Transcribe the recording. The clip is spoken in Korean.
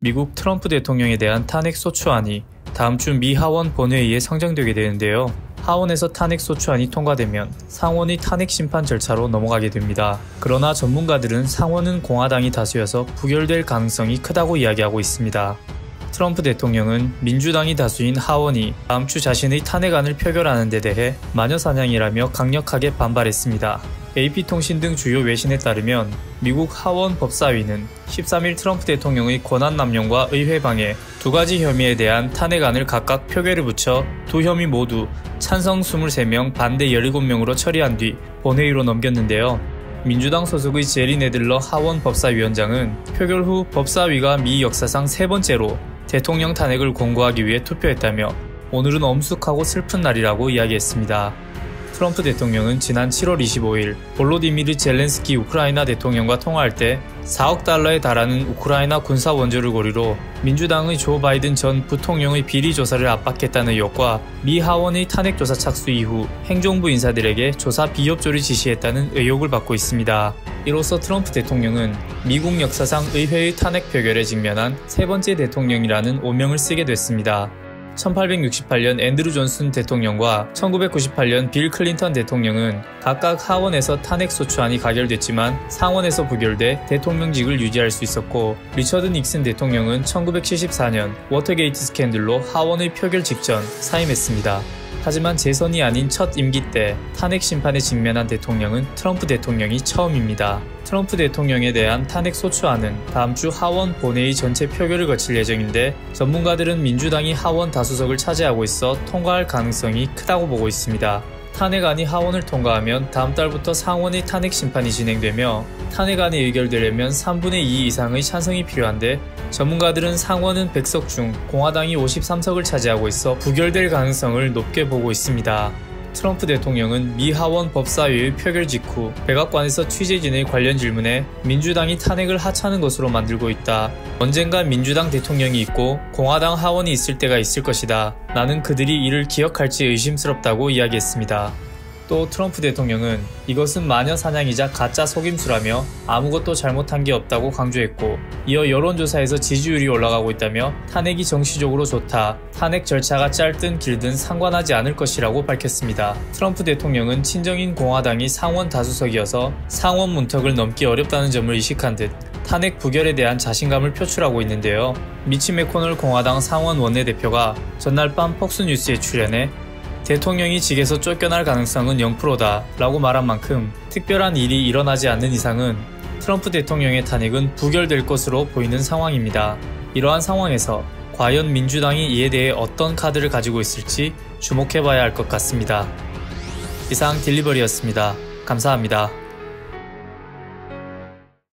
미국 트럼프 대통령에 대한 탄핵 소추안이 다음 주 미 하원 본회의에 상정되게 되는데요. 하원에서 탄핵 소추안이 통과되면 상원의 탄핵 심판 절차로 넘어가게 됩니다. 그러나 전문가들은 상원은 공화당이 다수여서 부결될 가능성이 크다고 이야기하고 있습니다. 트럼프 대통령은 민주당이 다수인 하원이 다음 주 자신의 탄핵안을 표결하는 데 대해 마녀사냥이라며 강력하게 반발했습니다. AP통신 등 주요 외신에 따르면 미국 하원 법사위는 13일 트럼프 대통령의 권한남용과 의회방해 두 가지 혐의에 대한 탄핵안을 각각 표결에 붙여 두 혐의 모두 찬성 23명, 반대 17명으로 처리한 뒤 본회의로 넘겼는데요. 민주당 소속의 제리 네들러 하원 법사위원장은 표결 후 법사위가 미 역사상 세 번째로 대통령 탄핵을 공고하기 위해 투표했다며 오늘은 엄숙하고 슬픈 날이라고 이야기했습니다. 트럼프 대통령은 지난 7월 25일 볼로디미르 젤렌스키 우크라이나 대통령과 통화할 때 4억 달러에 달하는 우크라이나 군사 원조를 고리로 민주당의 조 바이든 전 부통령의 비리 조사를 압박했다는 의혹과 미 하원의 탄핵 조사 착수 이후 행정부 인사들에게 조사 비협조를 지시했다는 의혹을 받고 있습니다. 이로써 트럼프 대통령은 미국 역사상 의회의 탄핵 표결에 직면한 세 번째 대통령이라는 오명을 쓰게 됐습니다. 1868년 앤드루 존슨 대통령과 1998년 빌 클린턴 대통령은 각각 하원에서 탄핵 소추안이 가결됐지만 상원에서 부결돼 대통령직을 유지할 수 있었고, 리처드 닉슨 대통령은 1974년 워터게이트 스캔들로 하원의 표결 직전 사임했습니다. 하지만 재선이 아닌 첫 임기 때 탄핵 심판에 직면한 대통령은 트럼프 대통령이 처음입니다. 트럼프 대통령에 대한 탄핵 소추안은 다음 주 하원 본회의 전체 표결을 거칠 예정인데, 전문가들은 민주당이 하원 다수석을 차지하고 있어 통과할 가능성이 크다고 보고 있습니다. 탄핵안이 하원을 통과하면 다음 달부터 상원의 탄핵 심판이 진행되며, 탄핵안이 의결되려면 3분의 2 이상의 찬성이 필요한데, 전문가들은 상원은 100석 중 공화당이 53석을 차지하고 있어 부결될 가능성을 높게 보고 있습니다. 트럼프 대통령은 미 하원 법사위의 표결 직후 백악관에서 취재진의 관련 질문에 민주당이 탄핵을 하찮은 것으로 만들고 있다. 언젠가 민주당 대통령이 있고 공화당 하원이 있을 때가 있을 것이다. 나는 그들이 이를 기억할지 의심스럽다고 이야기했습니다. 또 트럼프 대통령은 이것은 마녀 사냥이자 가짜 속임수라며 아무것도 잘못한 게 없다고 강조했고, 이어 여론조사에서 지지율이 올라가고 있다며 탄핵이 정치적으로 좋다, 탄핵 절차가 짧든 길든 상관하지 않을 것이라고 밝혔습니다. 트럼프 대통령은 친정인 공화당이 상원 다수석이어서 상원 문턱을 넘기 어렵다는 점을 의식한 듯 탄핵 부결에 대한 자신감을 표출하고 있는데요. 미치 매코널 공화당 상원 원내대표가 전날 밤 폭스뉴스에 출연해 대통령이 직에서 쫓겨날 가능성은 0%다 라고 말한 만큼 특별한 일이 일어나지 않는 이상은 트럼프 대통령의 탄핵은 부결될 것으로 보이는 상황입니다. 이러한 상황에서 과연 민주당이 이에 대해 어떤 카드를 가지고 있을지 주목해봐야 할 것 같습니다. 이상 딜리버리였습니다. 감사합니다.